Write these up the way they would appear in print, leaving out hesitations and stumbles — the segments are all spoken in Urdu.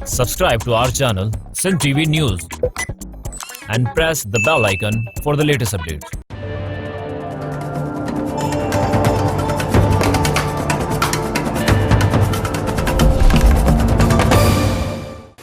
Subscribe to our channel, Sin TV News, and press the bell icon for the latest updates.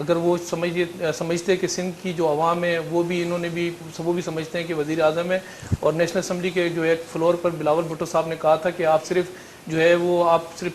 اگر وہ سمجھتے کہ سندھ کی جو عوام ہے وہ بھی سمجھتے ہیں کہ وزیر اعظم ہے. اور نیشنل اسمبلی کے جو ایک فلور پر بلاول بھٹو صاحب نے کہا تھا کہ آپ صرف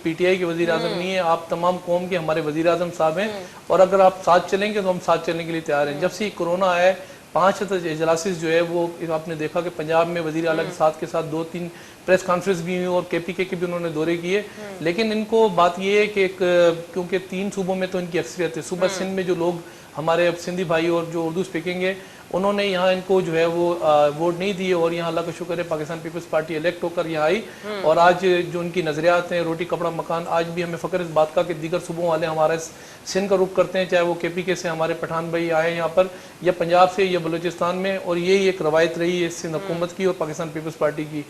پی ٹی آئی کے وزیر اعظم نہیں ہیں, آپ تمام قوم کے ہمارے وزیر اعظم صاحب ہیں, اور اگر آپ ساتھ چلیں گے تو ہم ساتھ چلنے کے لیے تیار ہیں. جب سے کرونا آیا 5 اجلاسز جو ہے وہ آپ نے دیکھا کہ پنجاب میں وزیر اعلیٰ کے ساتھ 2-3 پریس کانفرنس بھی ہوئی اور کے پی کے بھی انہوں نے دورے کیے. لیکن ان کو بات یہ ہے کہ کیونکہ 3 صوبوں میں تو ان کی اکثریت ہے, صوبہ سندھ میں جو لوگ ہمارے سندھی بھائی اور جو اردو اسپیکنگ ہے انہوں نے یہاں ان کو جو ہے وہ ووٹ نہیں دیے, اور یہاں اللہ کا شکر ہے پاکستان پیپلز پارٹی الیکٹ ہو کر یہاں آئی. اور آج جو ان کی نظریات ہیں, روٹی کپڑا مکان, آج بھی ہمیں فخر اس بات کا کہ دیگر صوبوں والے ہمارے سندھ کا رخ کرتے ہیں, چاہے وہ کے پی کے سے ہمارے پٹھان بھائی آئے یہاں پر, یا پنجاب سے یا بلوچستان میں. اور یہی ایک روایت رہی ہے سندھ حکومت کی اور پاکستان پیپلز پارٹی کی.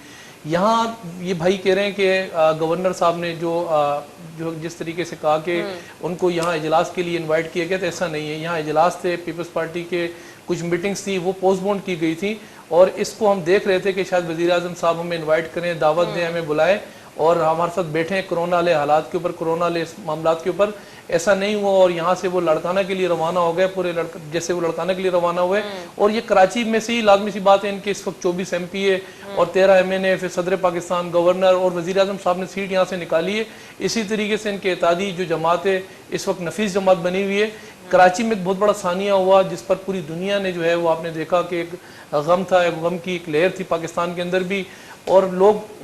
یہاں یہ بھائی کہہ رہے ہیں کہ گورنر صاحب نے جو جس طریقے سے کہا کہ ان کو یہاں اجلاس کے لیے انوائٹ کیا گیا, تو ایسا نہیں ہے. یہاں اجلاس تھے پیپلز پارٹی کے, کچھ میٹنگز تھی وہ پوسٹ پون کی گئی تھی, اور اس کو ہم دیکھ رہے تھے کہ شاید وزیر اعظم صاحب ہمیں انوائٹ کریں, دعوت دیں, ہمیں بلائیں اور ہمارے ساتھ بیٹھیں کرونا والے حالات کے اوپر, کرونا والے معاملات کے اوپر. ایسا نہیں ہوا, اور یہاں سے وہ لڑکانہ کے لیے روانہ ہو گئے, جیسے وہ لڑکانہ کے لیے روانہ ہوئے. اور یہ کراچی میں سے ہی لازمی سی بات ہے, ان کے اس وقت 24 ایم پی ہے اور 13 ایم این اے, پھر صدر پاکستان, گورنر اور وزیر اعظم صاحب نے سیٹ یہاں سے نکالی ہے. اسی طریقے سے ان کے اتحادی جو جماعت ہے اس وقت نفیس جماعت بنی ہوئی ہے. کراچی میں ایک بہت بڑا ثانیہ ہوا جس پر پوری دنیا نے جو ہے وہ آپ نے دیکھا کہ ایک غم تھا, ایک غم کی ایک لہر تھی پاکستان کے اندر بھی. اور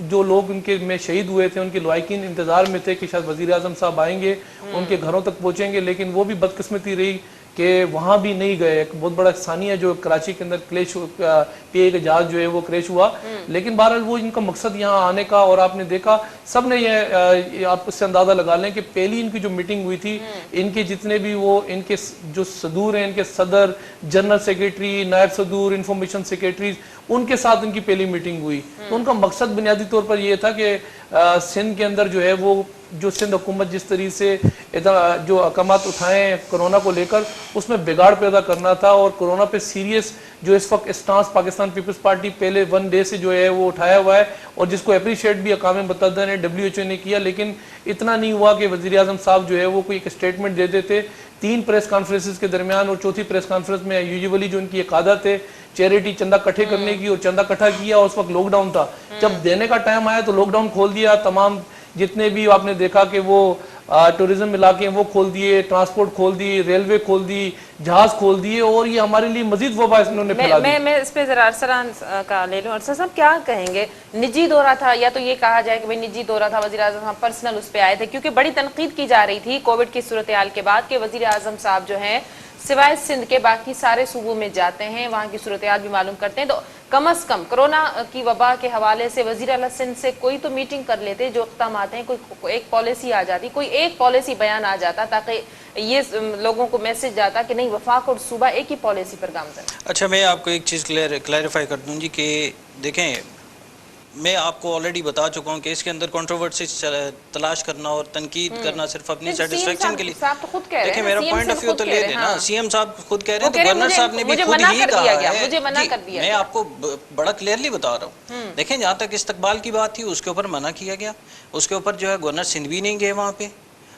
جو لوگ ان کے میں شہید ہوئے تھے ان کے لواحقین انتظار میں تھے کہ شاید وزیر اعظم صاحب آئیں گے, ان کے گھروں تک پہنچیں گے, لیکن وہ بھی بدقسمتی رہی کہ وہاں بھی نہیں گئے. ایک بہت بڑا ثانیہ جو کراچی کے اندر پی اے کا جہاز جو ہے وہ کریش ہوا. لیکن بہرحال وہ ان کا مقصد یہاں آنے کا, اور آپ نے دیکھا سب نے یہ آپ اس سے اندازہ لگا لیں کہ پہلی ان کی جو میٹنگ ہوئی تھی, ان کے جتنے بھی وہ ان کے جو صدور ہیں, ان کے صدر, جنرل سیکریٹری, نائب صدور, انفارمیشن سیکریٹریز, ان کے ساتھ ان کی پہلی میٹنگ ہوئی. تو ان کا مقصد بنیادی طور پر یہ تھا کہ سندھ کے اندر جو ہے وہ جو سندھ حکومت جس طریقے سے جو اقدامات اٹھائے کرونا کو لے کر اس میں بگاڑ پیدا کرنا تھا. اور کرونا پہ سیریس جو اس وقت اسٹانس پاکستان پیپلز پارٹی پہلے 1 ڈے سے جو ہے وہ اٹھایا ہوا ہے, اور جس کو اپریشیٹ بھی اقوام متحدہ نے WHO نے کیا. لیکن اتنا نہیں ہوا کہ وزیر اعظم صاحب جو ہے وہ کوئی ایک اسٹیٹمنٹ دے دیتے. 3 پریس کانفرنسز کے درمیان, اور چوتھی پریس کانفرنس میں یوزولی جو ان کی ایک عادت ہے چیریٹی چندہ کٹھے کرنے کی, اور چندہ کٹھا کیا, اور اس وقت لاک ڈاؤن تھا. جب دینے کا ٹائم آیا تو لاک ڈاؤن کھول دیا, تمام جتنے بھی آپ نے دیکھا کہ وہ ٹورزم علاقے ہیں وہ کھول دیے, ٹرانسپورٹ کھول دی, ریلوے کھول دی, جہاز کھول دیے, اور یہ ہمارے لیے مزید وبا انہوں نے پھیلا دی. میں اس پہ ذرا ارسلان کا لے لوں. ارسلان صاحب کیا کہیں گے, نجی دورہ تھا, یا تو یہ کہا جائے کہ بھئی نجی دورہ تھا, وزیر اعظم صاحب پرسنل اس پہ آئے تھے, کیونکہ بڑی تنقید کی جا رہی تھی کووڈ کی صورتحال کے بعد کہ وزیر اعظم صاحب جو ہیں سوائے سندھ کے باقی سارے صوبوں میں جاتے ہیں, وہاں کی صورتحال بھی معلوم کرتے ہیں, تو کم از کم کرونا کی وبا کے حوالے سے وزیر اعلیٰ سندھ سے کوئی تو میٹنگ کر لیتے, جو اقدامات ہیں کوئی ایک پالیسی آ جاتی, کوئی ایک پالیسی بیان آ جاتا, تاکہ یہ لوگوں کو میسج جاتا کہ نہیں وفاق اور صوبہ ایک ہی پالیسی پر کام کریں. اچھا, میں آپ کو ایک چیز کلیریفائی کر دوں جی کہ دیکھیں, میں آپ کو آلریڈی بتا چکا ہوں کہ اس کے اندر کنٹروورسی تلاش کرنا اور تنقید کرنا صرف اپنی سیٹسفیکشن کے لیے. دیکھیں میرا پوائنٹ آف ویو تو لے لینا, سی ایم صاحب خود کہہ رہے ہیں, تو گورنر صاحب نے بھی خود ہی کہا ہے. میں آپ کو بڑا کلیئرلی بتا رہا ہوں. دیکھیں جہاں تک استقبال کی بات تھی اس کے اوپر منع کیا گیا, اس کے اوپر جو ہے گورنر سندھ بھی نہیں گئے وہاں پہ,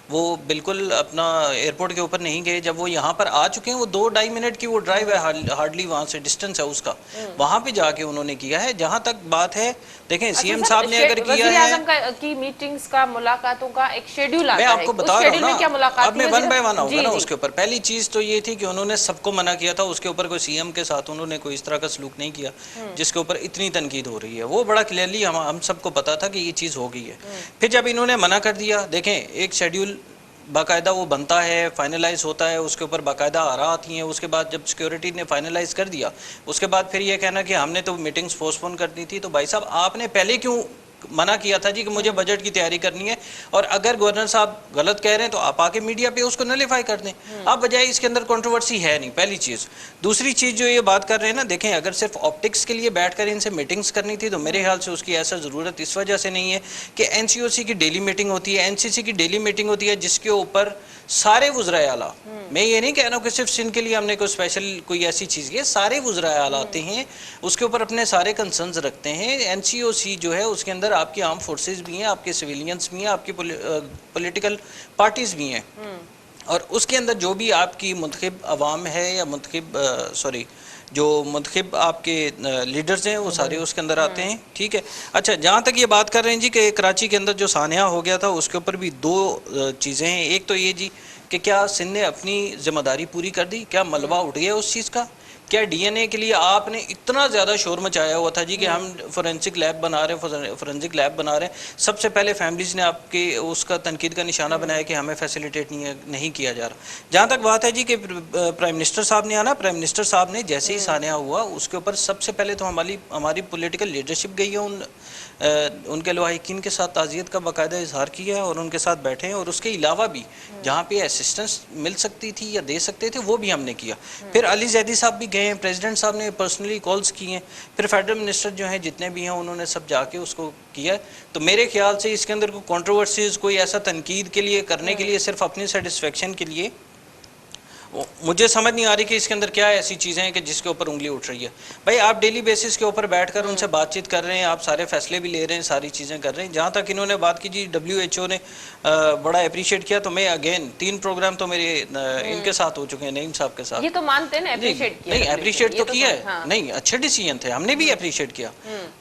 وہ بالکل اپنا ایئرپورٹ کے اوپر نہیں گئے. جب وہ یہاں پر آ چکے ہیں, وہ 2-2.5 منٹ کی وہ ڈرائیو ہے, ہارڈلی وہاں سے ڈسٹنس ہے اس کا, وہاں پہ جا کے انہوں نے کیا ہے. جہاں تک بات ہے دیکھیں سی ایم صاحب نے اگر کیا ہے, وزیر اعظم کی میٹنگز کا, ملاقاتوں کا ایک شیڈیول آتا ہے, میں آپ کو بتا رہا ہوں نا, اب میں 1 بائی 1 آؤں گا نا اس کے اوپر. پہلی چیز تو یہ تھی کہ انہوں نے سب کو منع کیا تھا, اس کے اوپر کوئی سی ایم کے ساتھ انہوں نے کوئی اس طرح کا سلوک نہیں کیا جس کے اوپر اتنی تنقید ہو رہی ہے. وہ بڑا کلیئرلی ہم سب کو پتا تھا کہ یہ چیز ہو گئی ہے. پھر جب انہوں نے منع کر دیا, دیکھیں ایک شیڈیول باقاعدہ وہ بنتا ہے, فائنلائز ہوتا ہے, اس کے اوپر باقاعدہ آراء آتی ہیں. اس کے بعد جب سیکیورٹی نے فائنلائز کر دیا, اس کے بعد پھر یہ کہنا کہ ہم نے تو میٹنگز پوسٹ پون کرنی تھی. تو بھائی صاحب آپ نے پہلے کیوں منع کیا تھا جی کہ مجھے بجٹ کی تیاری کرنی ہے, اور اگر گورنر صاحب غلط کہہ رہے ہیں تو آپ آ کے میڈیا پہ اس کو نلیفائی کر دیں. آپ بجائے اس کے اندر کنٹروورسی ہے نہیں, پہلی چیز. دوسری چیز جو یہ بات کر رہے ہیں نا, دیکھیں اگر صرف آپٹکس کے لیے بیٹھ کر ان سے میٹنگز کرنی تھی تو میرے خیال سے اس کی ایسا ضرورت اس وجہ سے نہیں ہے کہ NCOC کی ڈیلی میٹنگ ہوتی ہے, NCC کی ڈیلی میٹنگ ہوتی ہے, جس کے اوپر سارے وزرائے اعلیٰ, میں یہ نہیں کہہ رہا ہوں کہ صرف سندھ کے لیے ہم نے کوئی اسپیشل کوئی ایسی چیز کی ہے, سارے وزرائے اعلیٰ آتے ہیں, اس کے اوپر اپنے سارے کنسرنز رکھتے ہیں. NCOC جو ہے اس کے اندر آپ کی آرم فورسز بھی ہیں, آپ کے سویلینز بھی ہیں, آپ کی پولیٹیکل پارٹیز بھی ہیں, اور اس کے اندر جو بھی آپ کی منتخب عوام ہے یا منتخب جو منتخب آپ کے لیڈرز ہیں وہ سارے اس کے اندر آتے ہیں. ٹھیک ہے. اچھا جہاں تک یہ بات کر رہے ہیں جی کہ کراچی کے اندر جو سانحہ ہو گیا تھا اس کے اوپر بھی دو چیزیں ہیں. ایک تو یہ جی کہ کیا سندھ نے اپنی ذمہ داری پوری کر دی, کیا ملبہ اٹھ گیا اس چیز کا, کیا ڈی این اے کے لیے آپ نے اتنا زیادہ شور مچایا ہوا تھا جی کہ ہم فورینسک لیب بنا رہے ہیں. سب سے پہلے فیملیز نے آپ کے اس کا تنقید کا نشانہ بنایا کہ ہمیں فیسیلیٹیٹ نہیں کیا جا رہا. جہاں تک بات ہے جی کہ پرائم منسٹر صاحب نے آنا, پرائم منسٹر صاحب نے جیسے ہی سانحہ ہوا اس کے اوپر سب سے پہلے تو ہماری پولیٹیکل لیڈرشپ گئی ہے, ان کے لواحقین کے ساتھ تعزیت کا باقاعدہ اظہار کیا ہے اور ان کے ساتھ بیٹھے ہیں, اور اس کے علاوہ بھی جہاں پہ اسسٹنس مل سکتی تھی یا دے سکتے تھے وہ بھی ہم نے کیا. پھر علی زیدی صاحب بھی گئے ہیں, پریزیڈنٹ صاحب نے پرسنلی کالز کی ہیں, پھر فیڈرل منسٹر جو ہیں جتنے بھی ہیں انہوں نے سب جا کے اس کو کیا ہے. تو میرے خیال سے اس کے اندر کوئی کنٹروورسیز, کوئی ایسا تنقید کے لیے کرنے کے لیے صرف اپنی سیٹسفیکشن کے لیے مجھے سمجھ نہیں آ رہی کہ اس کے اندر کیا ایسی چیزیں ہیں کہ جس کے اوپر انگلی اٹھ رہی ہے. بھائی آپ ڈیلی بیسس کے اوپر بیٹھ کر ان سے بات چیت کر رہے ہیں, آپ سارے فیصلے بھی لے رہے ہیں, ساری چیزیں کر رہے ہیں. جہاں تک انہوں نے بات کی جی WHO نے بڑا اپریشیٹ کیا, تو میں اگین 3 پروگرام تو میرے ان کے ساتھ ہو چکے ہیں, نعیم صاحب کے ساتھ. یہ تو مانتے ہیں نا اپریشیٹ کیا, نہیں اپریشیٹ تو کیا ہے, نہیں اچھے ڈیسیژن تھے, ہم نے بھی اپریشیٹ کیا.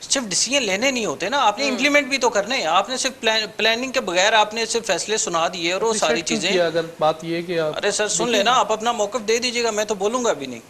صرف ڈیسیژن لینے نہیں ہوتے نا, آپ نے امپلیمنٹ بھی تو کرنے ہیں. آپ نے صرف پلاننگ کے بغیر آپ نے صرف فیصلے سنا دیے اور وہ ساری چیزیں. اگر بات یہ کہ ارے سر سن لینا, آپ اپنا موقف دے دیجیے گا, میں تو بولوں گا بھی نہیں.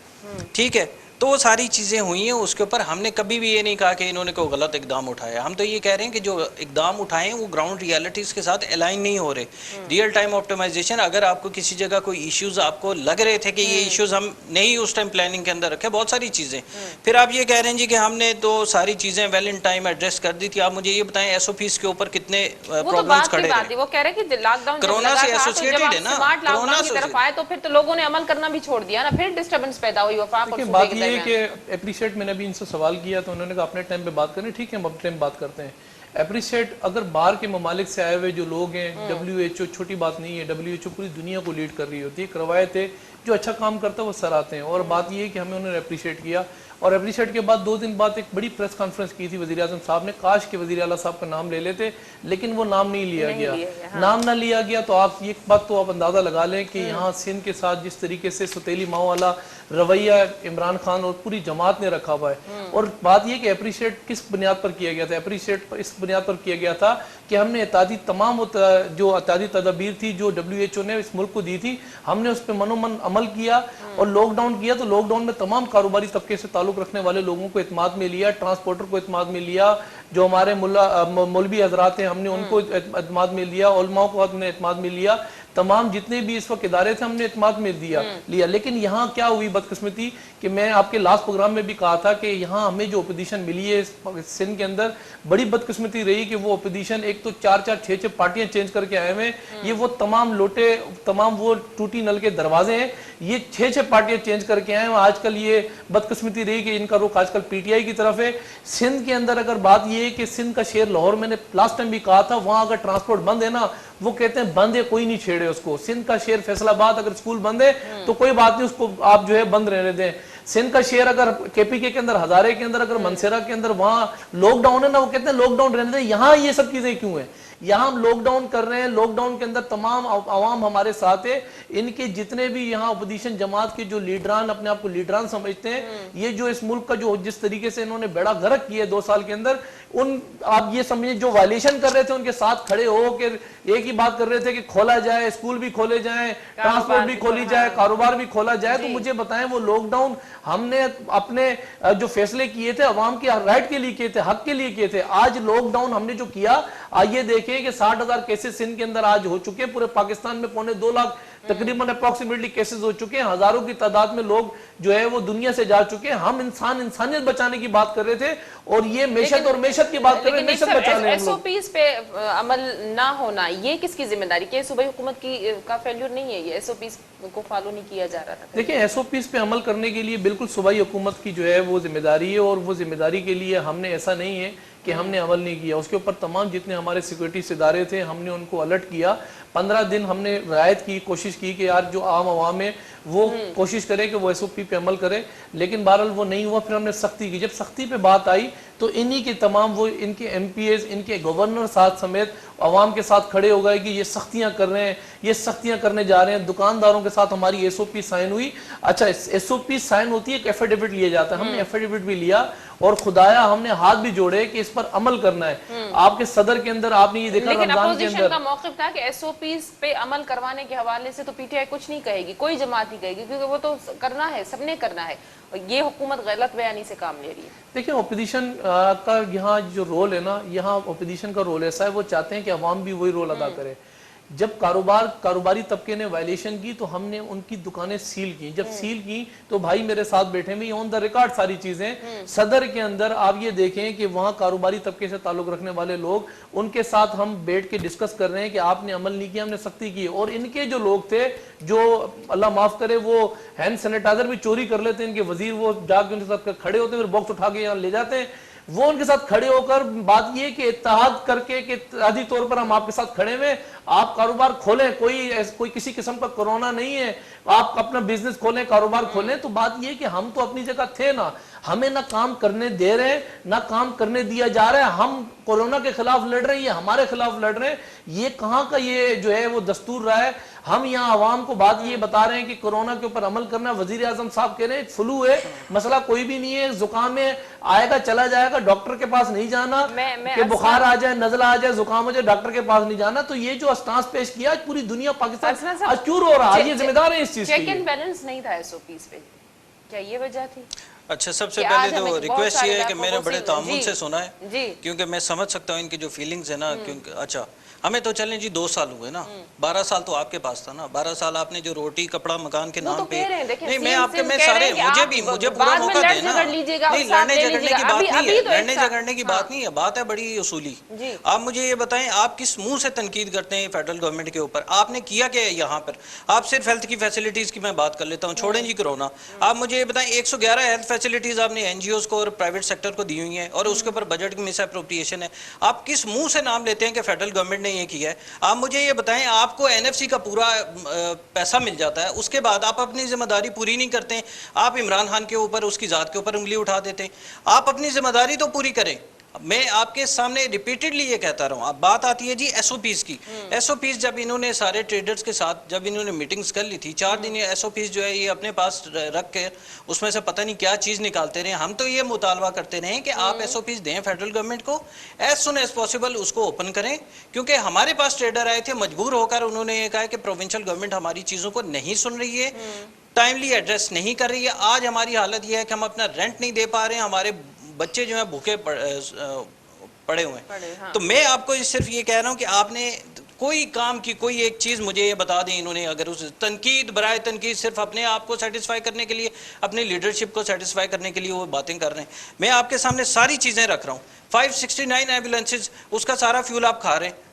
ٹھیک ہے. تو وہ ساری چیزیں ہوئی ہیں, اس کے اوپر ہم نے کبھی بھی یہ نہیں کہا کہ انہوں نے کوئی غلط اقدام اٹھایا. ہم تو یہ کہہ رہے ہیں کہ جو اقدام اٹھائے ہیں وہ گراؤنڈ ریالٹیز کے ساتھ الائن نہیں ہو رہے. ریئل ٹائم آپٹیمائزیشن, اگر آپ کو کسی جگہ کوئی ایشوز آپ کو لگ رہے تھے کہ یہ ایشوز ہم نہیں اس ٹائم پلاننگ کے اندر رکھے, بہت ساری چیزیں, پھر آپ یہ کہہ رہے ہیں جی کہ ہم نے تو ساری چیزیں ویل ان ٹائم ایڈریس کر دی تھی. آپ مجھے یہ بتائیں SOPs کے اوپر کتنے پرابلمز کھڑے رہے. وہ کہہ رہے ہیں کہ لاک ڈاؤن کرونا سے ایسوسیٹڈ ہے نا, کرونا کی طرف آئے تو پھر تو لوگوں نے عمل کرنا بھی چھوڑ دیا نا, پھر ڈسٹربنس پیدا ہوئی وفاق اور صوبے کے درمیان. یہ کہ اپریشیٹ, میں نے بھی ان سے سوال کیا تو انہوں نے کہا اپنے ٹائم پہ بات کریں. ٹھیک ہے, ہم اپنے ٹائم بات کرتے ہیں. اپریشیٹ اگر باہر کے ممالک سے آئے ہوئے جو لوگ ہیں, WHO چھوٹی بات نہیں ہے, WHO پوری دنیا کو لیڈ کر رہی ہوتی ہے. ایک روایت ہے جو اچھا کام کرتا ہے وہ سر آتے ہیں, اور بات یہ ہے کہ ہمیں انہوں نے اپریشیٹ کیا. اور اپریشیٹ کے بعد 2 دن بعد ایک بڑی پریس کانفرنس کی تھی وزیر اعظم صاحب نے. کاش کہ وزیر اعلیٰ صاحب کا نام لے لیتے, لیکن وہ نام نہیں لیا گیا. نام نہ لیا گیا تو آپ یہ بات تو آپ اندازہ لگا لیں کہ یہاں سندھ کے ساتھ جس طریقے سے ستیلی ماؤ والا رویہ عمران خان اور پوری جماعت نے رکھا ہوا ہے. اور بات یہ کہ اپریشیٹ کس بنیاد پر کیا گیا تھا, اپریشیٹ اس بنیاد پر کیا گیا تھا کہ ہم نے تمام جو احتیاطی تدابیر تھی جو WHO نے اس ملک کو دی تھی, ہم نے اس پہ من عمل کیا اور لاک ڈاؤن کیا. تو لاک ڈاؤن میں تمام کاروباری طبقے سے تعلق رکھنے والے لوگوں کو اعتماد میں لیا, ٹرانسپورٹر کو اعتماد میں لیا, جو ہمارے مولوی حضرات ہیں ہم نے ان کو اعتماد میں لیا, علماء کو ہم نے اعتماد میں لیا, تمام جتنے بھی اس وقت ادارے تھے ہم نے اعتماد میں لیا. لیکن یہاں کیا ہوئی بدقسمتی کہ میں آپ کے لاسٹ پروگرام میں بھی کہا تھا کہ یہاں ہمیں جو اپوزیشن ملی ہے سندھ کے اندر, بڑی بدقسمتی رہی کہ وہ اپوزیشن ایک تو 4-4-6 پارٹیاں چینج کر کے آئے ہوئے. یہ وہ تمام لوٹے, تمام وہ ٹوٹی نل کے دروازے ہیں, یہ 6 پارٹیاں چینج کر کے آئے ہیں. آج کل یہ بدقسمتی رہی کہ ان کا رخ آج کل PTI کی طرف ہے. سندھ کے اندر اگر بات یہ ہے کہ سندھ کا شہر لاہور, میں نے لاسٹ ٹائم بھی کہا تھا, وہاں اگر ٹرانسپورٹ بند ہے نا, وہ کہتے ہیں بند ہے کوئی نہیں چھیڑے اس کو. سندھ کا شہر فیصل آباد اگر اسکول بند ہے تو کوئی بات نہیں, اس کو آپ جو ہے بند رہنے دیں. سندھ کا شہر اگر KPK کے اندر, ہزارے کے اندر, اگر منصیرہ کے اندر وہاں لاک ڈاؤن ہے نا, وہ کہتے ہیں لاک ڈاؤن رہنے دیں. یہاں یہ سب چیزیں کیوں ہیں؟ یہاں ہم لاک ڈاؤن کر رہے ہیں, لاک ڈاؤن کے اندر تمام عوام ہمارے ساتھ ہے. ان کے جتنے بھی یہاں اپوزیشن جماعت کے جو لیڈران اپنے آپ کو لیڈران سمجھتے ہیں, یہ جو اس ملک کا جو جس طریقے سے انہوں نے بیڑا غرق کیا ہے 2 سال کے اندر, ان آپ یہ سمجھیں جو وائلیشن کر رہے تھے ان کے ساتھ کھڑے ہو کہ ایک ہی بات کر رہے تھے کہ کھولا جائے, اسکول بھی کھولے جائیں, ٹرانسپورٹ بھی کھولی جائے, کاروبار بھی کھولا جائے. تو مجھے بتائیں وہ لاک ڈاؤن ہم نے اپنے جو فیصلے کیے تھے عوام کے رائٹ کے لیے کیے تھے, حق کے لیے کیے تھے. آج لاک ڈاؤن ہم نے جو کیا, آئیے دیکھیں کہ 60,000 کیسز سندھ کے اندر آج ہو چکے, پورے پاکستان میں 2.25 لاکھ تقریباً اپروکسیمیٹلی کیسز ہو چکے ہیں, ہزاروں کی تعداد میں لوگ جو ہے وہ دنیا سے جا چکے ہیں. ہم انسانیت بچانے کی بات کر رہے تھے اور یہ معیشت اور معیشت کی بات کر رہے ہیں. معیشت بچانے ہیں. SOPs پہ عمل نہ ہونا یہ کس کی ذمہ داری؟ کہ صوبائی حکومت کا فیلیور نہیں ہے, یہ SOPs کو فالو نہیں کیا جا رہا تھا. دیکھیں SOPs پہ عمل کرنے کے لیے بالکل صوبائی حکومت کی جو ہے وہ ذمہ داری ہے, اور وہ ذمہ داری کے لیے ہم نے ایسا نہیں ہے کہ ہم نے عمل نہیں کیا. اس کے اوپر تمام جتنے ہمارے سیکورٹی ادارے تھے ہم نے ان کو الرٹ کیا. 15 دن ہم نے رعایت کی, کوشش کی کہ یار جو عام عوام ہے وہ کوشش کرے کہ وہ SOP پہ عمل کرے, لیکن بہرحال وہ نہیں ہوا. پھر ہم نے سختی کی. جب سختی پہ بات آئی تو انہی کے تمام وہ ان کے ایم پی ایز ان کے گورنر ساتھ سمیت عوام کے ساتھ کھڑے ہو گئے کہ یہ سختیاں کر رہے ہیں, یہ سختیاں کرنے جا رہے ہیں. دکانداروں کے ساتھ ہماری ایس او پی سائن ہوئی. اچھا ایس او پی سائن ہوتی ہے, ایک ایفیڈیوٹ لیا جاتا ہے, ہم نے ایفیڈیوٹ بھی لیا اور خدایا ہم نے ہاتھ بھی جوڑے کہ اس پر عمل کرنا ہے. آپ کے صدر کے اندر آپ نے یہ دیکھا لیکن رمضان کے اپوزیشن اندر کا موقف تھا کہ ایس او پیز پہ عمل کروانے کے حوالے سے تو پی ٹی آئی کچھ نہیں کہے گی, کوئی جماعت نہیں کہے گی, کیونکہ وہ تو کرنا ہے, سب نے کرنا ہے. یہ حکومت غلط بیانی سے کام لے رہی ہے. دیکھیں اپوزیشن کا یہاں جو رول ہے نا, یہاں اپوزیشن کا رول ایسا ہے, وہ چاہتے ہیں کہ عوام بھی وہی رول ادا کرے. جب کاروباری طبقے نے وائلیشن کی تو ہم نے ان کی دکانیں سیل کی. جب سیل کی تو بھائی میرے ساتھ بیٹھے ہوئے آن دا ریکارڈ ساری چیزیں. صدر کے اندر آپ یہ دیکھیں کہ وہاں کاروباری طبقے سے تعلق رکھنے والے لوگ, ان کے ساتھ ہم بیٹھ کے ڈسکس کر رہے ہیں کہ آپ نے عمل نہیں کیا, ہم نے سختی کی. اور ان کے جو لوگ تھے جو اللہ معاف کرے وہ ہینڈ سینیٹائزر بھی چوری کر لیتے ہیں, ان کے وزیر وہ جا کے ان کے ساتھ کھڑے ہوتے ہیں, پھر باکس اٹھا کے یہاں لے جاتے ہیں. وہ ان کے ساتھ کھڑے ہو کر بات یہ کہ اتحاد کر کے کہ اتحادی طور پر ہم آپ کے ساتھ کھڑے ہوئے, آپ کاروبار کھولیں, کوئی کسی قسم کا کورونا نہیں ہے, آپ اپنا بزنس کھولیں, کاروبار کھولیں. تو بات یہ کہ ہم تو اپنی جگہ تھے نا, ہمیں نہ کام کرنے دے رہے ہیں نہ کام کرنے دیا جا رہا ہے. ہم کورونا کے خلاف لڑ رہے ہیں, یہ ہمارے خلاف لڑ رہے ہیں. یہ کہاں کا یہ جو ہے وہ دستور رہا ہے. ہم یہاں عوام کو بات یہ بتا رہے ہیں کہ کورونا کے اوپر عمل کرنا. وزیر اعظم صاحب کہہ رہے ہیں فلو ہے, مسئلہ کوئی بھی نہیں ہے, زکام ہے, آئے گا چلا جائے گا, ڈاکٹر کے پاس نہیں جانا, کہ بخار آ جائے, نزلہ آ جائے, زکام ہو جائے, ڈاکٹر کے پاس نہیں جانا. تو یہ جو اسٹانس پیش کیا پوری دنیا پاکستان آج چور ہو رہا ہے, یہ ذمہ دار ہے اس چیز کی. چیک اینڈ بیلنس نہیں تھا ایس او پیز پہ, کیا یہ وجہ تھی؟ اچھا سب سے پہلے تو ریکویسٹ یہ ہے کہ میں نے بڑے تعامل سے سنا ہے, کیونکہ میں سمجھ سکتا ہوں ان کی جو فیلنگز ہیں نا. کیونکہ اچھا ہمیں تو چلیں جی 2 سال ہوئے نا, 12 سال تو آپ کے پاس تھا نا. 12 سال آپ نے جو روٹی کپڑا مکان کے نام پہ, نہیں میں آپ کے میں سارے مجھے پورا موقع دیں نا. نہیں لڑنے جھگڑنے کی بات نہیں ہے, لڑنے جھگڑنے کی بات نہیں ہے, بات ہے بڑی اصولی. آپ مجھے یہ بتائیں آپ کس منہ سے تنقید کرتے ہیں فیڈرل گورنمنٹ کے اوپر؟ آپ نے کیا کیا ہے یہاں پر؟ آپ صرف ہیلتھ کی فیسلٹیز کی میں بات کر لیتا ہوں, چھوڑیں جی کرونا. آپ مجھے یہ بتائیں 111 ہیلتھ فیسلٹیز آپ نے این جی اوز کو اور پرائیویٹ سیکٹر کو دی ہوئی ہیں, اور اس کے اوپر بجٹ کی مس اپروپریشن ہے. آپ کس منہ سے نام لیتے ہیں کہ فیڈرل گورنمنٹ نے یہ کیا ہے؟ آپ مجھے یہ بتائیں آپ کو این ایف سی کا پورا پیسہ مل جاتا ہے, اس کے بعد آپ اپنی ذمہ داری پوری نہیں کرتے ہیں. آپ عمران خان کے اوپر, اس کی ذات کے اوپر انگلی اٹھا دیتے ہیں. آپ اپنی ذمہ داری تو پوری کریں. میں آپ کے سامنے ریپیٹڈلی یہ کہتا رہا ہوں. اب بات آتی ہے جی ایس او پیز کی. ایس او پیز جب انہوں نے سارے ٹریڈرز کے ساتھ جب انہوں نے میٹنگز کر لی تھی, 4 دن یہ ایس او پیز جو ہے یہ اپنے پاس رکھ کے اس میں سے پتہ نہیں کیا چیز نکالتے رہے. ہم تو یہ مطالبہ کرتے رہے کہ آپ ایس او پیز دیں فیڈرل گورنمنٹ کو, ایز سون ایز پاسبل اس کو اوپن کریں. کیونکہ ہمارے پاس ٹریڈر آئے تھے, مجبور ہو کر انہوں نے یہ کہا کہ پروونشل گورنمنٹ ہماری چیزوں کو نہیں سن رہی ہے, ٹائملی ایڈریس نہیں کر رہی ہے. آج ہماری حالت یہ ہے کہ ہم اپنا رینٹ نہیں دے پا رہے ہیں, ہمارے بچے جو ہیں بھوکے پڑے ہوئے ہیں. تو میں آپ کو صرف یہ کہہ رہا ہوں کہ آپ نے کوئی کام کی کوئی ایک چیز مجھے یہ بتا دیں. انہوں نے اگر اس تنقید برائے تنقید صرف اپنے آپ کو سیٹسفائی کرنے کے لیے, اپنی لیڈرشپ کو سیٹسفائی کرنے کے لیے وہ باتیں کر رہے ہیں. میں آپ کے سامنے ساری چیزیں رکھ رہا ہوں. 569 ایمبولینسز, اس کا سارا فیول آپ کھا رہے ہیں,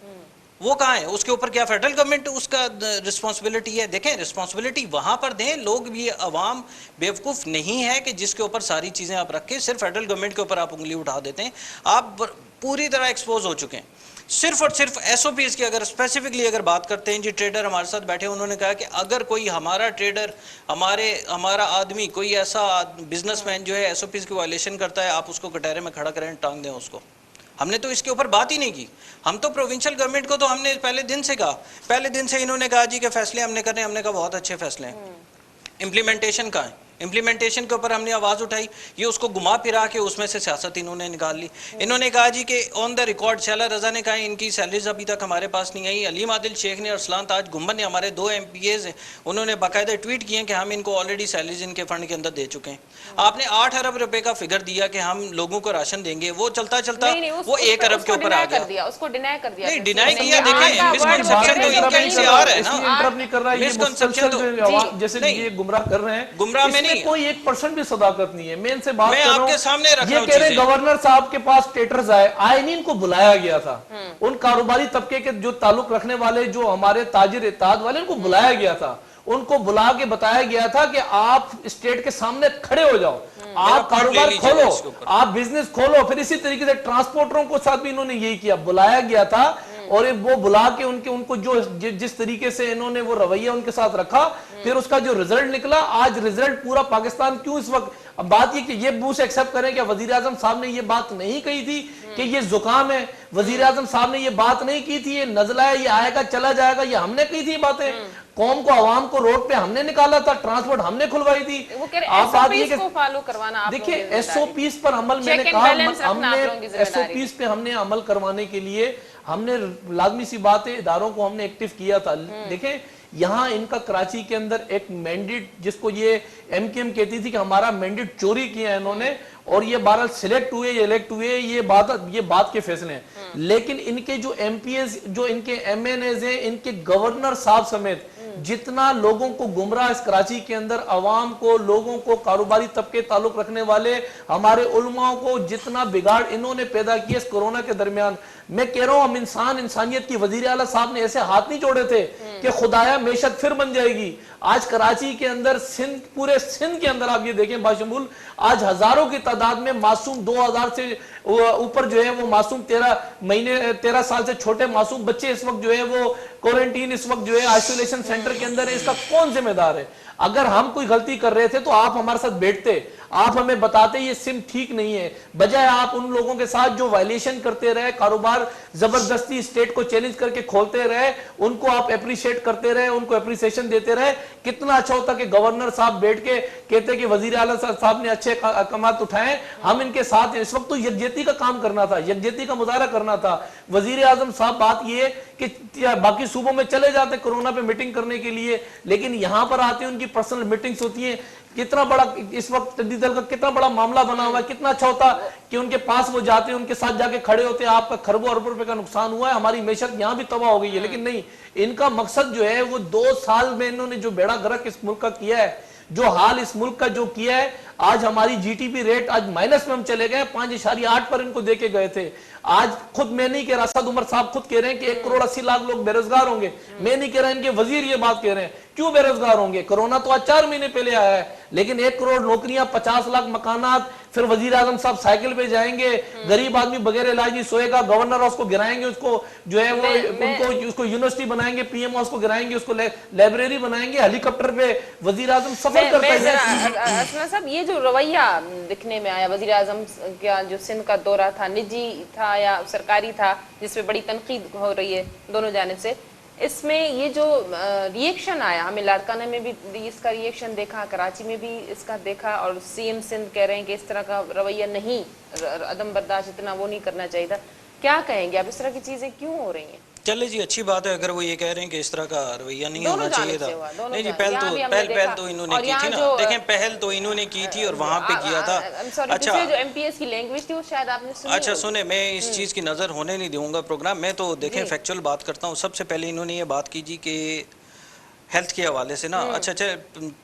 وہ کہاں ہے؟ اس کے اوپر کیا فیڈرل گورنمنٹ اس کا رسپانسبلٹی ہے؟ دیکھیں رسپانسبلٹی وہاں پر دیں. لوگ بھی عوام بیوقوف نہیں ہے کہ جس کے اوپر ساری چیزیں آپ رکھیں, صرف فیڈرل گورنمنٹ کے اوپر آپ انگلی اٹھا دیتے ہیں. آپ پوری طرح ایکسپوز ہو چکے ہیں. صرف اور صرف ایس او پیز کی اگر اسپیسیفکلی اگر بات کرتے ہیں جی, ٹریڈر ہمارے ساتھ بیٹھے, انہوں نے کہا کہ اگر کوئی ہمارا ٹریڈر, ہمارا آدمی, کوئی ایسا بزنس مین جو ہے ایس او پیز کی وائلیشن کرتا ہے, آپ اس کو کٹہرے میں کھڑا کریں, ٹانگ دیں اس کو. ہم نے تو اس کے اوپر بات ہی نہیں کی. ہم تو پروونشل گورنمنٹ کو تو ہم نے پہلے دن سے کہا, پہلے دن سے انہوں نے کہا جی کہ فیصلے ہم نے کرنے, ہم نے کہا بہت اچھے فیصلے ہیں. امپلیمنٹیشن کہاں ہے؟ امپلیمنٹیشن کے اوپر ہم نے آواز اٹھائی, یہ اس کو گما پھرا کے اس میں سے سیاست انہوں نے نکال لی. انہوں نے کہا جی کہ آن دا ریکارڈ, شیلا رضا نے کہا ان کی سیلریز ابھی تک ہمارے پاس نہیں آئی. علیم عادل شیخ نے, ارسلان تاج گنبد نے, ہمارے 2 ایم پی ایز ہیں, انہوں نے باقاعدہ ٹویٹ کیے کہ ہم ان کو آلریڈی سیلریز ان کے فنڈ کے اندر دے چکے ہیں. آپ نے 8 ارب روپے کا فگر دیا کہ ہم لوگوں کو راشن دیں گے, وہ چلتا چلتا وہ 1 ارب کے اوپر آ گیا. اس کو ڈینائی کر دیا. نہیں ڈینائی کیا, دیکھیں مسکنسپشن تو ان کے سے آ رہا ہے نا, مسکنسپشن تو جیسے یہ گمراہ کر رہے ہیں, گمراہ میں نہیں, کوئی 1% بھی صداقت نہیں ہے. میں ان سے بات کر رہا ہوں, آپ کے سامنے رکھ رہا ہوں. یہ کہہ رہے گورنر صاحب کے پاس ٹیٹرز آئے نہیں, ان کو بلایا گیا تھا. ان کاروباری طبقے کے جو تعلق رکھنے والے, جو ہمارے تاجر اتحاد والے, ان کو بلایا گیا تھا. ان کو بلا کے بتایا گیا تھا کہ آپ اسٹیٹ کے سامنے کھڑے ہو جاؤ, آپ کاروبار کھولو, آپ بزنس کھولو. پھر اسی طریقے سے ٹرانسپورٹروں کو ساتھ بھی انہوں نے یہی کیا, بلایا گیا تھا. اور وہ بلا کے ان کو جو جس طریقے سے انہوں نے وہ رویہ ان کے ساتھ رکھا، پھر اس کا جو رزلٹ نکلا، آج رزلٹ پورا پاکستان کیوں اس وقت، اب بات یہ کہ یہ منہ سے ایکسپٹ کریں کہ وزیر اعظم صاحب نے یہ بات نہیں کہی تھی کہ یہ زکام ہے، وزیر اعظم صاحب نے یہ بات نہیں کی تھی یہ نزلہ ہے، یہ آئے گا چلا جائے گا، یہ ہم نے کہی تھی باتیں، قوم کو عوام کو روڈ پہ ہم نے نکالا تھا، ٹرانسپورٹ ہم نے کھلوائی تھی. آپ بات یہ کہ فالو کروانا، دیکھیں ایس او پیز پر عمل، میں نے کہا ہم نے ایس او پیز پہ ہم نے عمل کروانے کے لیے ہم نے لازمی سی بات ہے اداروں کو ہم نے ایکٹیو کیا تھا. دیکھیں یہاں ان کا کراچی کے اندر ایک مینڈیٹ جس کو یہ ایم کی ایم کہتی تھی کہ ہمارا مینڈیٹ چوری کیا ہے انہوں نے، اور یہ بہرحال سلیکٹ ہوئے یہ الیکٹ ہوئے، یہ بات کے فیصلے ہیں. لیکن ان کے جو ایم پی ایز، جو ان کے ایم این ایز ہیں، ان کے گورنر صاحب سمیت جتنا لوگوں کو گمراہ اس کراچی کے اندر، عوام کو، لوگوں کو، کاروباری طبقے تعلق رکھنے والے ہمارے علماء کو جتنا بگاڑ انہوں نے پیدا کیا اس کورونا کے درمیان، میں کہہ رہا ہوں ہم انسانیت کی، وزیر اعلیٰ صاحب نے ایسے ہاتھ نہیں جوڑے تھے کہ خدایا معیشت پھر بن جائے گی. آج کراچی کے اندر، پورے سندھ کے اندر آپ یہ دیکھیں باشمول، آج ہزاروں کی تعداد میں معصوم 2000 سے اوپر جو ہے وہ معصوم 13 سال سے چھوٹے معصوم بچے اس وقت جو ہے وہ کوارنٹین، اس وقت جو ہے آئسولیشن سینٹر کے اندر ہے. اس کا کون ذمہ دار ہے؟ اگر ہم کوئی غلطی کر رہے تھے تو آپ ہمارے ساتھ بیٹھتے، آپ ہمیں بتاتے یہ سم ٹھیک نہیں ہے، بجائے آپ ان لوگوں کے ساتھ جو وائلیشن کرتے رہے، کاروبار زبردستی اسٹیٹ کو چیلنج کر کے کھولتے رہے، ان کو آپ اپریشیٹ کرتے رہے، ان کو اپریسیشن دیتے رہے. کتنا اچھا ہوتا کہ گورنر صاحب بیٹھ کے کہتے کہ وزیر اعلیٰ صاحب نے اچھے اقدامات اٹھائے، ہم ان کے ساتھ ہیں. اس وقت تو یکجہتی کا کام کرنا تھا، یکجہتی کا مظاہرہ کرنا تھا. وزیر اعظم صاحب بات یہ ہے کہ باقی صوبوں میں چلے جاتے کورونا پہ میٹنگ کرنے کے لیے، لیکن یہاں پر آتے ہیں ان کی پرسنل میٹنگز ہوتی ہیں. کتنا بڑا اس وقت تجدید دل کا کتنا بڑا معاملہ بنا ہوا ہے. کتنا اچھا ہوتا کہ ان کے پاس وہ جاتے ہیں، ان کے ساتھ جا کے کھڑے ہوتے ہیں، آپ کا کھربوں اربوں روپے کا نقصان ہوا ہے، ہماری معیشت یہاں بھی تباہ ہو گئی ہے. لیکن نہیں، ان کا مقصد جو ہے وہ 2 سال میں انہوں نے جو بیڑا گرک اس ملک کا کیا ہے، جو حال اس ملک کا جو کیا ہے، آج ہماری جی ٹی پی ریٹ آج مائنس میں ہم چلے گئے، 5.8 پر ان کو دے کے گئے تھے. آج خود میں نہیں کہہ رہا، اسد عمر صاحب خود کہہ رہے ہیں کہ 1.80 کروڑ لوگ بے روزگار ہوں گے. میں نہیں کہہ رہا، ان کے وزیر یہ بات کہہ رہے ہیں. کیوں بے روزگار ہوں گے؟ کرونا تو آج 4 مہینے پہلے آیا ہے، لیکن 1 کروڑ نوکریاں، 50 لاکھ مکانات، پھر وزیر اعظم صاحب سائیکل پہ جائیں گے، غریب آدمی بغیر علاج نہیں سوئے گا، گورنر ہاؤس کو گرائیں گے، اس کو جو ہے وہ اس کو یونیورسٹی بنائیں گے، پی ایم ہاؤس کو گرائیں گے، اس کو لائبریری بنائیں گے، ہیلی کاپٹر پہ وزیر اعظم سفر کرتا ہے. اسنا صاحب یہ جو رویہ دکھنے میں آیا، وزیر اعظم کا جو سندھ کا دورہ تھا، نجی تھا یا سرکاری تھا، جس پہ بڑی تنقید ہو رہی ہے دونوں جانب سے، اس میں یہ جو ریئیکشن آیا، ہمیں لاڑکانہ میں بھی اس کا ریئیکشن دیکھا، کراچی میں بھی اس کا دیکھا، اور سی ایم سندھ کہہ رہے ہیں کہ اس طرح کا رویہ نہیں، عدم برداشت اتنا وہ نہیں کرنا چاہیے تھا. کیا کہیں گے آپ، اس طرح کی چیزیں کیوں ہو رہی ہیں؟ چلے جی اچھی بات ہے اگر وہ یہ کہہ رہے ہیں کہ اس طرح کا رویہ نہیں ہونا چاہیے تھا. نہیں جی، پہل تو انہوں نے کی تھی نا. دیکھیں پہل تو انہوں نے کی تھی اور وہاں پہ کیا تھا. اچھا جو ایم پی ایس کی لینگویج تھی وہ شاید آپ نے سنی. اچھا سنیں، میں اس چیز کی نظر ہونے نہیں دوں گا پروگرام میں. تو دیکھیں فیکچول بات کرتا ہوں. سب سے پہلے انہوں نے یہ بات کی جی کہ ہیلتھ کے حوالے سے نا، اچھا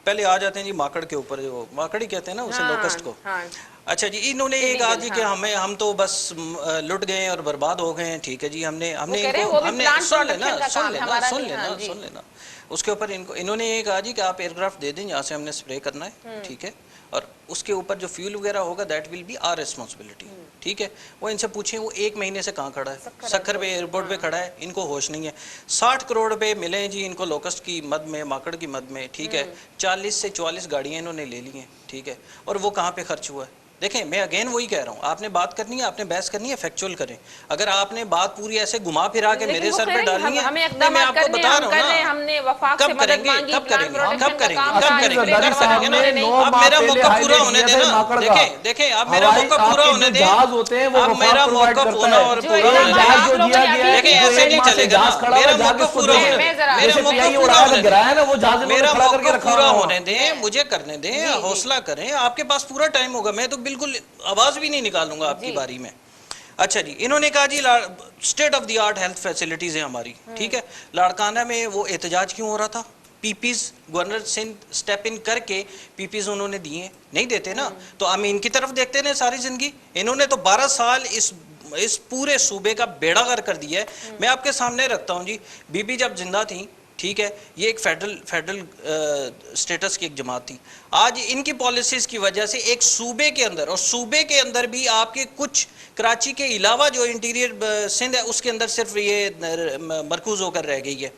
پہلے آ جاتے ہیں جی ماکڑ کے اوپر، جو ماکڑ ہی کہتے ہیں نا اسے، لوکسٹ کو. اچھا جی، انہوں نے یہ کہا جی کہ ہم تو بس لٹ گئے اور برباد ہو گئے ہیں. ٹھیک ہے جی، ہم نے سن لینا اس کے اوپر. انہوں نے یہ کہا جی کہ آپ ایئر کرافٹ دے دیں جہاں سے ہم نے اسپرے کرنا ہے. ٹھیک ہے، اور اس کے اوپر جو فیول وغیرہ ہوگا that will be our responsibility. ٹھیک ہے، وہ ان سے پوچھیں وہ 1 مہینے سے کہاں کھڑا ہے؟ سکھر پہ ایئرپورٹ پہ کھڑا ہے. ان کو ہوش نہیں ہے. 60 کروڑ روپے ملے جی ان کو لوکسٹ کی مد میں، ماکڑ کی مد میں. ٹھیک ہے، 40 سے 44 گاڑیاں انہوں نے لے لی ہیں. ٹھیک ہے، اور وہ کہاں پہ خرچ ہوا ہے؟ دیکھیں میں اگین وہی کہہ رہا ہوں، آپ نے بات کرنی ہے، آپ نے بحث کرنی ہے، فیکچول کریں. اگر آپ نے بات پوری ایسے گھما پھرا کے میرے سر پہ ڈالنی ہے، میں آپ کو بتا رہا ہوں نا کب کریں گے. اب میرا موقع پورا ہونے دینا. دیکھیں اب میرا موقع پورا ہونے دیں. اب میرا موقع پورا اور پورا دیکھیں ایسے نہیں چلے گا. میرا موقع پورا ہونے دیں، مجھے کرنے دیں، حوصلہ کریں. آپ کے پاس پورا ٹائم ہوگا، میں تو بالکل آواز بھی نہیں نکالوں گا آپ کی باری میں. اچھا جی، انہوں نے کہا جی state of the art health facilities ہیں ہماری. ٹھیک ہے، لاڑکانہ میں وہ احتجاج کیوں ہو رہا تھا؟ P Ps governor Sindh step in کر کے پی پیز انہوں نے دیے، نہیں دیتے نا. تو ہم ان کی طرف دیکھتے ہیں ساری زندگی. انہوں نے تو 12 سال اس پورے صوبے کا بیڑا غرق کر دیا ہے. میں آپ کے سامنے رکھتا ہوں جی، بی بی جب زندہ تھیں، ٹھیک ہے, یہ ایک فیڈرل سٹیٹس کی ایک جماعت تھی. آج ان کی پالیسیز کی وجہ سے ایک صوبے کے اندر, اور صوبے کے اندر بھی آپ کے کچھ کراچی کے علاوہ جو انٹیریئر سندھ ہے اس کے اندر صرف یہ مرکوز ہو کر رہ گئی ہے.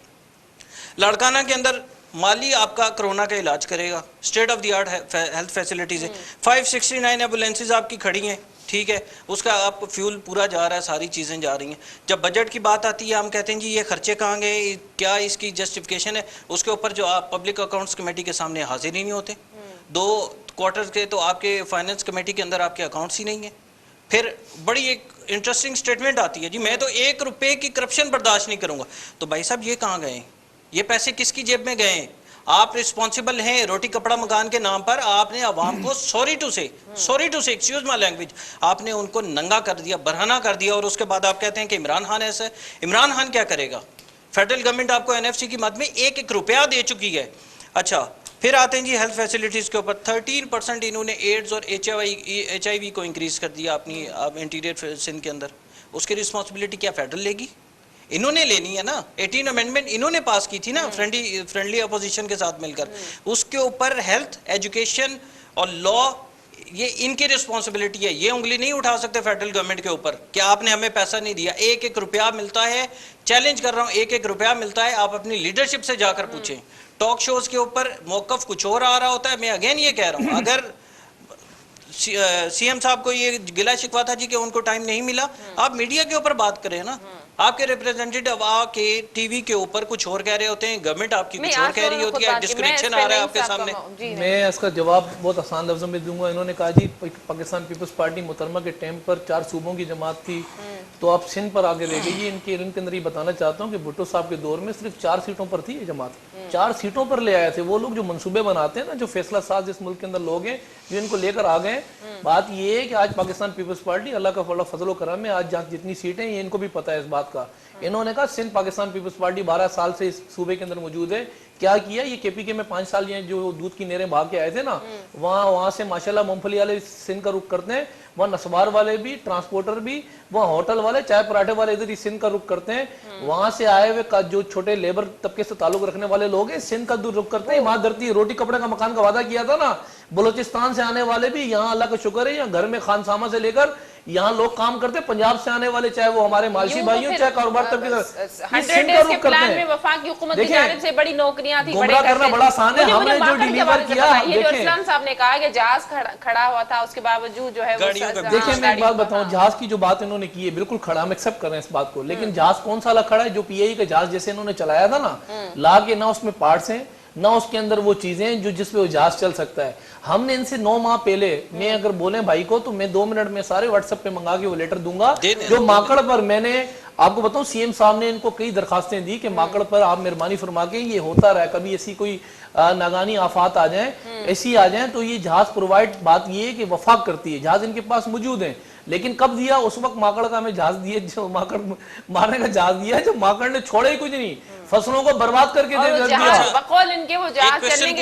لاڑکانہ کے اندر مالی آپ کا کرونا کا علاج کرے گا, state of the art health facilities ہیں, 569 ایمبولینسز آپ کی کھڑی ہیں, ٹھیک ہے, اس کا آپ کو فیول پورا جا رہا ہے, ساری چیزیں جا رہی ہیں. جب بجٹ کی بات آتی ہے ہم کہتے ہیں جی یہ خرچے کہاں گئے, کیا اس کی جسٹیفیکیشن ہے, اس کے اوپر جو آپ پبلک اکاؤنٹس کمیٹی کے سامنے حاضر ہی نہیں ہوتے. 2 کوارٹر کے تو آپ کے فائننس کمیٹی کے اندر آپ کے اکاؤنٹس ہی نہیں ہیں. پھر بڑی ایک انٹرسٹنگ سٹیٹمنٹ آتی ہے جی میں تو 1 روپے کی کرپشن برداشت نہیں کروں گا. تو بھائی صاحب یہ کہاں گئے, یہ پیسے کس کی جیب میں گئے؟ آپ رسپانسیبل ہیں روٹی کپڑا مکان کے نام پر, آپ نے عوام کو سوری ٹو سے ایکسکیوز مائی لینگویج, آپ نے ان کو ننگا کر دیا, برہنہ کر دیا, اور اس کے بعد آپ کہتے ہیں کہ عمران خان ایسا ہے. عمران خان کیا کرے گا؟ فیڈرل گورنمنٹ آپ کو NFC کی مد میں 1 روپیہ دے چکی ہے. اچھا پھر آتے ہیں جی ہیلتھ فیسلٹیز کے اوپر 13% انہوں نے ایڈز اور HIV کو انکریز کر دیا اپنی انٹیریئر سندھ کے اندر. اس کی رسپانسبلٹی کیا فیڈرل لے گی؟ انہوں نے لینی ہے نا. 18 امینڈمنٹ انہوں نے پاس کی تھی نا فرینڈلی اپوزیشن کے ساتھ مل کر. اس کے اوپر ہیلتھ, ایجوکیشن اور لا یہ ان کی رسپانسبلٹی ہے. یہ انگلی نہیں اٹھا سکتے فیڈرل گورنمنٹ کے اوپر کہ آپ نے ہمیں پیسہ نہیں دیا. 1 روپیہ ملتا ہے, چیلنج کر رہا ہوں, 1 روپیہ ملتا ہے. آپ اپنی لیڈرشپ سے جا کر پوچھیں. ٹاک شوز کے اوپر موقف کچھ اور آ رہا ہوتا ہے. میں اگین یہ کہہ رہا ہوں, اگر سی ایم صاحب کو یہ گلہ شکوا تھا جی کہ ان کو ٹائم نہیں ملا, آپ میڈیا کے اوپر بات کریں نا. آپ کے ریپریزنٹیٹیو آ کے ٹی وی کے اوپر کچھ اور کہہ رہے ہوتے ہیں, گورنمنٹ آپ کی کچھ اور کہہ رہی ہوتی ہے, ڈسکنیکشن آ رہا ہے آپ کے سامنے. میں اس کا جواب بہت آسان لفظوں میں دوں گا. انہوں نے کہا جی پاکستان پیپلز پارٹی محترمہ کے ٹائم پر 4 صوبوں کی جماعت تھی, تو آپ سندھ پر آگے رہ گئی. ان کے اندر یہ بتانا چاہتا ہوں کہ بھٹو صاحب کے دور میں صرف 4 سیٹوں پر تھی یہ جماعت. 4 سیٹوں پر لے آئے تھے وہ لوگ جو منصوبے بناتے ہیں نا, جو فیصلہ ساز اس ملک کے اندر لوگ ہیں جو ان کو لے کر آ گئے. بات یہ ہے کہ آج پاکستان پیپلز پارٹی, اللہ کا فضل و کرم ہے, آج جہاں جتنی سیٹیں یہ ان کو بھی پتہ ہے اس بات کا. انہوں نے کہا سندھ پاکستان پیپلز پارٹی 12 سال سے اس صوبے کے اندر موجود ہے. کیا کیا یہ KPK میں 5 سال یہ جو دودھ کی نیریں بھاگ کے آئے تھے نا, وہاں سے ماشاءاللہ مونگ پھلی والے سندھ کا رخ کرتے ہیں, وہاں نسوار والے بھی, ٹرانسپورٹر بھی, وہاں ہوٹل والے, چائے پراٹھے والے ادھر ہی سندھ کا رخ کرتے ہیں. وہاں سے آئے ہوئے جو چھوٹے لیبر طبقے سے تعلق رکھنے والے لوگ ہیں سندھ کا دور رخ کرتے ہیں. وہاں دھرتی روٹی کپڑے کا مکان کا وعدہ کیا تھا نا, بلوچستان سے آنے والے بھی یہاں اللہ کا شکر ہے, یہاں گھر میں خانسامہ سے لے کر یہاں لوگ کام کرتے. پنجاب سے آنے والے چاہے وہ ہمارے مالشی بھائی ہوں, چاہے کاروبار طبقے گمراہ کرنا بڑا آسان ہے. ہم نے جو ڈیلیور کیا, اسلام صاحب نے کہا کہ جہاز کھڑا ہوا تھا, اس کے باوجود جو ہے دیکھیں میں ایک بات بتاؤں, جہاز کی جو بات انہوں نے کی ہے بالکل کھڑا, ہم ایکسپٹ کر رہے ہیں اس بات کو, لیکن جہاز کون سا الگ کھڑا ہے؟ جو PAE کا جہاز جیسے انہوں نے چلایا تھا نا, لا کے نہ اس میں پارٹس ہیں نہ اس کے اندر وہ چیزیں جو جس پہ وہ جہاز چل سکتا ہے. ہم نے ان سے 9 ماہ پہلے, میں اگر بولیں بھائی کو تو میں 2 منٹ میں سارے واٹس ایپ پہ منگا کے وہ لیٹر دوں گا. جو ماکڑ پر میں نے آپ کو بتاؤں, CM صاحب نے ان کو کئی درخواستیں دی کہ ماکڑ پر آپ مہربانی فرما کے, یہ ہوتا رہا کبھی ایسی کوئی ناگانی آفات آ جائیں, ایسی آ جائیں تو یہ جہاز پرووائڈ, بات یہ ہے کہ وفاق کرتی ہے, جہاز ان کے پاس موجود ہیں. لیکن کب دیا؟ اس وقت ماکڑ کا ہمیں جہاز دیا, جو ماکڑ مارنے کا جہاز دیا ہے, جو ماکڑ نے چھوڑے ہی کچھ نہیں, فصلوں کو برباد کر کے دے دیا. بقول ان کے وہ جہاز چلنے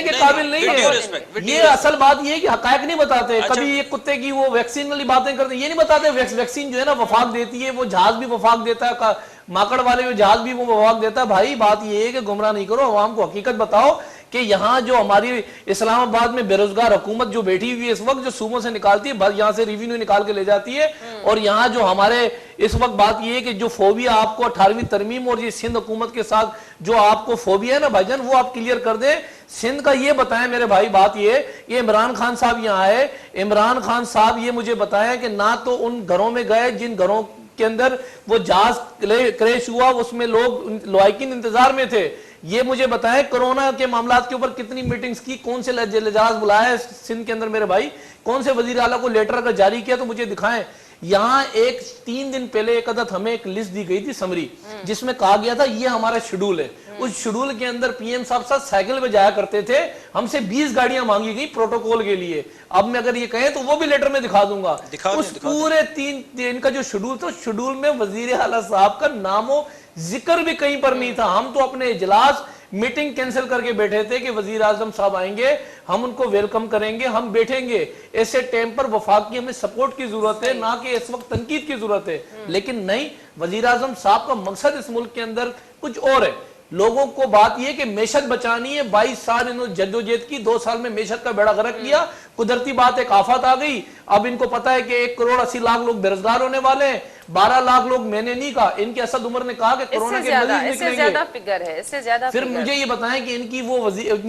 کے قابل نہیں ہے. یہ اصل بات یہ ہے کہ حقائق نہیں بتاتے. کبھی یہ کتے کی وہ ویکسین والی باتیں کرتے ہیں, یہ نہیں بتاتے ویکسین جو ہے نا وفاق دیتی ہے, وہ جہاز بھی وفاق دیتا ہے, ماکڑ والے جو جہاز بھی وہ وفاق دیتا ہے. بھائی بات یہ ہے کہ گمراہ نہیں کرو, عوام کو حقیقت بتاؤ کہ یہاں جو ہماری اسلام آباد میں بے روزگار حکومت جو بیٹھی ہوئی ہے اس وقت, جو صوبوں سے نکالتی ہے, بس یہاں سے ریونیو نکال کے لے جاتی ہے, اور یہاں جو ہمارے اس وقت بات یہ ہے کہ جو فوبیا آپ کو 18ویں ترمیم اور یہ سندھ حکومت کے ساتھ جو آپ کو فوبیا ہے نا بھائی جان, وہ آپ کلیئر کر دیں. سندھ کا یہ بتائیں میرے بھائی, بات یہ عمران خان صاحب یہاں آئے, عمران خان صاحب یہ مجھے بتائیں کہ نہ تو ان گھروں میں گئے جن گھروں کے اندر وہ جہاز کریش ہوا, اس میں لوگ لوائقین انتظار میں تھے. یہ مجھے بتائیں کرونا کے معاملات کے اوپر کتنی میٹنگز کی, کون سے لجاز بلائے سندھ کے اندر میرے بھائی, کون سے وزیر اعلیٰ کو لیٹر اگر جاری کیا تو مجھے دکھائیں. یہاں 3 دن پہلے ایک عدد ہمیں ایک لسٹ دی گئی تھی سمری, جس میں کہا گیا تھا یہ ہمارا شیڈول ہے. اس شیڈول کے اندر PM صاحب ساتھ سائیکل پہ جایا کرتے تھے, ہم سے 20 گاڑیاں مانگی گئی پروٹوکول کے لیے. اب میں اگر یہ کہیں تو وہ بھی لیٹر میں دکھا دوں گا. اس پورے 3 دن کا جو شیڈول تھا, شیڈول میں وزیر اعلیٰ صاحب کا نام و ذکر بھی کہیں پر نہیں تھا. ہم تو اپنے اجلاس میٹنگ کینسل کر کے بیٹھے تھے کہ وزیر اعظم صاحب آئیں گے, ہم ان کو ویلکم کریں گے, ہم بیٹھیں گے. ایسے ٹائم پر وفاق کی ہمیں سپورٹ کی ضرورت ہے, نہ کہ اس وقت تنقید کی ضرورت ہے. لیکن نہیں, وزیر اعظم صاحب کا مقصد اس ملک کے اندر کچھ اور ہے. لوگوں کو بات یہ کہ معیشت بچانی ہے. 22 سال انہوں نے جدوجہد کی, 2 سال میں معیشت کا بیڑا غرق کیا. قدرتی بات ایک آفت آ گئی. اب ان کو پتا ہے کہ 1 کروڑ 80 لاکھ لوگ بے روزگار ہونے والے ہیں. 12 لاکھ لوگ میں نے نہیں کہا, ان کے اسد عمر نے کہا کہ کورونا کے مریض نکلیں گے. پھر مجھے یہ بتائیں کہ ان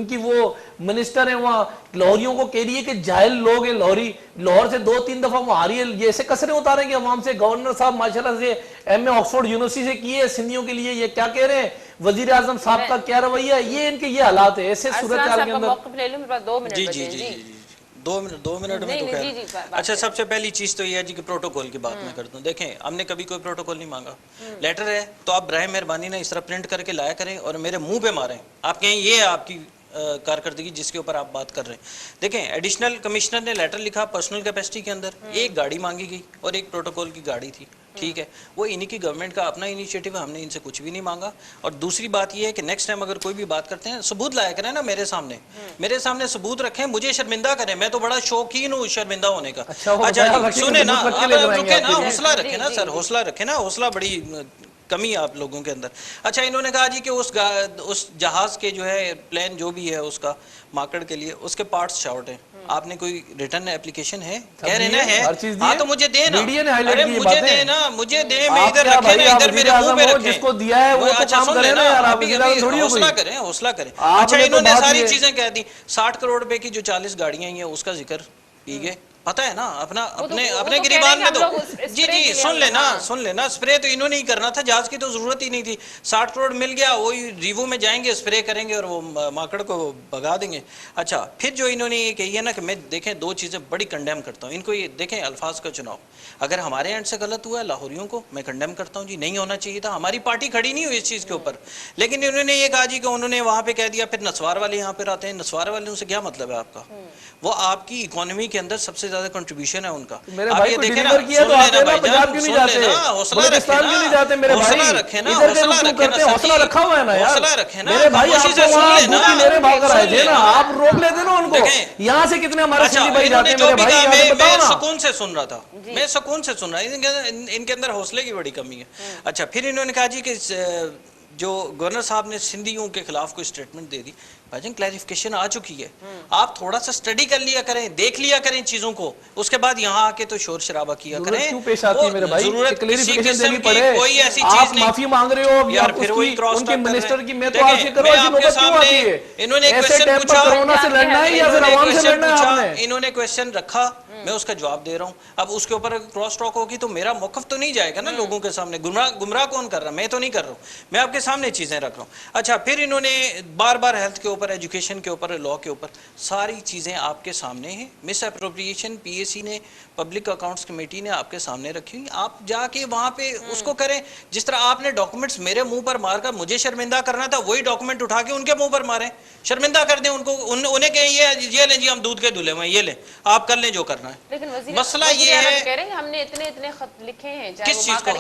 کی وہ منسٹر ہیں وہاں لاہوریوں کو کہہ رہی ہے کہ جاہل لوگ ہیں لاہوری, لاہور سے 2-3 دفعہ وہ آ رہی ہے, یہ ایسے کسریں اتاریں گے عوام سے. گورنر صاحب ماشاءاللہ سے ایم اے آکسفورڈ یونیورسٹی سے کیے سندھیوں کے لیے, یہ کیا کہہ رہے ہیں, وزیر اعظم صاحب کا کیا رویہ ہے, یہ ان کے یہ حالات ہے. ایسے صورتحال کے اندر جی 2 منٹ میں تو کہہ. اچھا, سب سے پہلی چیز تو یہ ہے جی کہ پروٹوکول کی بات میں کرتا ہوں. دیکھیں, ہم نے کبھی کوئی پروٹوکول نہیں مانگا. لیٹر ہے تو آپ براہ مہربانی نے اس طرح پرنٹ کر کے لایا کریں اور میرے منہ پہ ماریں. آپ کہیں یہ ہے آپ کی کارکردگی جس کے اوپر آپ بات کر رہے ہیں. دیکھیں, ایڈیشنل کمشنر نے لیٹر لکھا پرسنل کیپیسٹی کے اندر, ایک گاڑی مانگی گئی اور ایک پروٹوکول کی گاڑی تھی. ٹھیک ہے, وہ انہی کی گورنمنٹ کا اپنا انیشیٹو ہے, ہم نے ان سے کچھ بھی نہیں مانگا. اور دوسری بات یہ ہے کہ نیکسٹ ٹائم اگر کوئی بھی بات کرتے ہیں ثبوت لایا کریں نا میرے سامنے ثبوت رکھیں, مجھے شرمندہ کریں. میں تو بڑا شوقین ہوں شرمندہ ہونے کا. اچھا سنیں نا, رکیں نا, حوصلہ رکھیں نا سر, حوصلہ رکھیں نا, حوصلہ بڑی کمی ہے آپ لوگوں کے اندر. اچھا, انہوں نے کہا جی کہ اس جہاز کے جو ہے پلین جو بھی ہے اس کا مارکیٹ کے لیے اس کے پارٹس شارٹ ہیں. آپ نے کوئی ریٹرن اپلیکیشن ہے, کہہ رہے نا ہے, ہاں تو مجھے دے نا, ارے مجھے دے نا, مجھے دے, میں ادھر رکھے نا, ادھر میرے منہ پہ رکھے. جس کو دیا ہے وہ تو کام کرے نا یار, ابھی حوصلہ کریں, حوصلہ کریں. اچھا, انہوں نے ساری چیزیں کہہ دی. 60 کروڑ روپے کی جو 40 گاڑیاں ہیں اس کا ذکر پی گئے. پتہ ہے نا اپنے گریبان میں تو جی سن لینا اسپرے تو انہوں نے ہی کرنا تھا, جہاز کی تو ضرورت ہی نہیں تھی. 60 کروڑ مل گیا, وہی ریوو میں جائیں گے, اسپرے کریں گے اور وہ ماکڑ کو بھگا دیں گے. اچھا, پھر جو انہوں نے یہ کہی ہے نا کہ میں دیکھیں 2 چیزیں بڑی کنڈیم کرتا ہوں. ان کو یہ دیکھیں, الفاظ کا چناؤ اگر ہمارے اینڈ سے غلط ہوا ہے لاہوریوں کو میں کنڈیم کرتا ہوں جی, نہیں ہونا چاہیے تھا. ہماری پارٹی کھڑی نہیں ہوئی اس چیز کے اوپر, لیکن انہوں نے یہ کہا جی کہ انہوں نے وہاں پہ کہہ دیا. پھر نسوار والے یہاں پہ آتے ہیں, نسوار والوں سے کیا مطلب ہے آپ کا؟ وہ آپ کی اکانومی کے اندر سب سے زیادہ کنٹریبیوشن ہے ان کا. میرے بھائی کو ڈیلیور کیا تو آتے نا, پنجاب کیوں نہیں جاتے, بلوچستان کیوں نہیں جاتے میرے بھائی, ادھر کے لوگ کرتے ہیں. حوصلہ رکھا ہوا ہے نا یار میرے بھائی, آپ کو وہاں بھوکی لینے بھاگ کر آئے تھے نا, آپ روک لیتے نا ان کو. یہاں سے کتنے ہمارے سندھی بھائی جاتے ہیں میرے بھائی, میں سکون سے سن رہا تھا, میں سکون سے سن رہا تھا. ان کے اندر حوصلے کی بڑی کمی ہے. اچھا, پھر انہوں نے کہا جی کہ جو گورنر صاحب نے سندھیوں کے خلاف کوئی سٹیٹمنٹ دے دی. بھائی جان, کلیریفیکیشن آ چکی ہے, آپ تھوڑا سا سٹڈی کر لیا کریں, دیکھ لیا کریں چیزوں کو, اس کے بعد یہاں آ کے تو شور شرابہ کیا کریں. کیوں پیش آتی ہے میرے بھائی, ضرورت کسی قسم کی کوئی ایسی آپ چیز نہیں. معافی مانگ رہے ہو یار, پھر وہی کراس ان کے منسٹر کی, میں تو آپ سے کروں, ایسی نوبت کیوں آتی ہے؟ انہوں نے ایسے ٹائم پر کورونا سے لڑنا ہے یا پھر عوام سے لڑنا ہے آپ نے؟ انہوں نے کویسچن رکھا, میں اس کا جواب دے رہا ہوں. اب اس کے اوپر کراس ٹاک ہوگی تو میرا موقف تو نہیں جائے گا نا لوگوں کے سامنے. گمراہ کون کر رہا, میں تو نہیں کر رہا ہوں, میں آپ کے سامنے چیزیں رکھ رہا ہوں. اچھا, پھر انہوں نے بار بار ہیلتھ کے اوپر, ایجوکیشن کے اوپر, لا کے اوپر ساری چیزیں آپ کے سامنے ہیں. مس اپروپریشن پی اے سی نے, پبلک اکاؤنٹس کمیٹی نے آپ کے سامنے رکھی ہوئی. آپ جا کے وہاں پہ اس کو کریں. جس طرح آپ نے ڈاکومنٹس میرے منہ پر مار کر مجھے شرمندہ کرنا تھا, وہی ڈاکومنٹ اٹھا کے ان کے منہ پر ماریں, شرمندہ کر دیں ان کو. انہیں کہیں یہ لیں جی ہم دودھ کے دھلے ہوئے, یہ لیں آپ کر لیں جو کرنا ہے. مسئلہ یہ ہے کہہ رہے ہیں ہم نے اتنے خط لکھے ہیں, کس چیز کو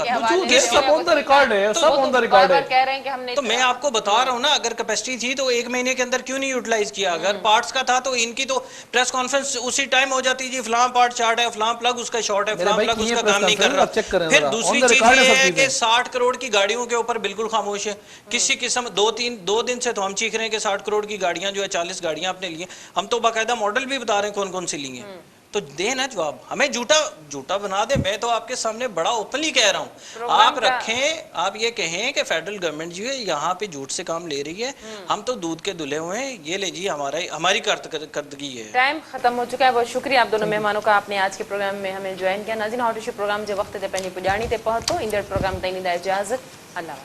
سب آن دا ریکارڈ ہے, سب آن دا ریکارڈ ہے. کہہ رہے ہیں کہ ہم نے, تو میں آپ کو بتا رہا ہوں نا, اگر کیپیسٹی تھی تو 1 مہینے کے اندر کیوں نہیں یوٹیلائز کیا؟ اگر پارٹس کا تھا تو ان کی تو پریس کانفرنس اسی ٹائم ہو جاتی جی, فلاں پارٹ شارٹ ہے, فلاں پلگ اس کا شارٹ ہے, فلاں پلگ اس کا کام نہیں کر رہا. پھر دوسری چیز یہ ہے کہ 60 کروڑ کی گاڑیوں کے اوپر بالکل خاموش ہے. کسی قسم 2 دن سے تو ہم چیخ رہے ہیں کہ 60 کروڑ کی گاڑیاں جو ہے 40 گاڑیاں آپ نے لی ہیں. ہم تو باقاعدہ ماڈل بھی بتا رہے ہیں کون کون سی لی ہیں. تو دے نا جواب, ہمیں جھوٹا بنا دے. میں تو آپ کے سامنے بڑا اوپنلی کہہ رہا ہوں, آپ رکھیں, آپ یہ کہیں کہ فیڈرل گورنمنٹ جو ہے یہاں پہ جھوٹ سے کام لے رہی ہے, ہم تو دودھ کے دھلے ہوئے ہیں, یہ لے جی ہماری کارکردگی ہے. ٹائم ختم ہو چکا ہے. بہت شکریہ آپ دونوں مہمانوں کا, آپ نے آج کے پروگرام میں ہمیں جوائن کیا. ناظرین, ہاٹ ایشو پروگرام جو وقت تے پہنی پجانی تے پہنچو, انڈر پروگرام تائیں دا اجازت. اللہ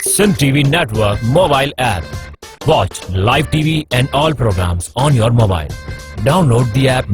Sindh TV Network mobile app. Watch live TV and all programs on your mobile. Download the app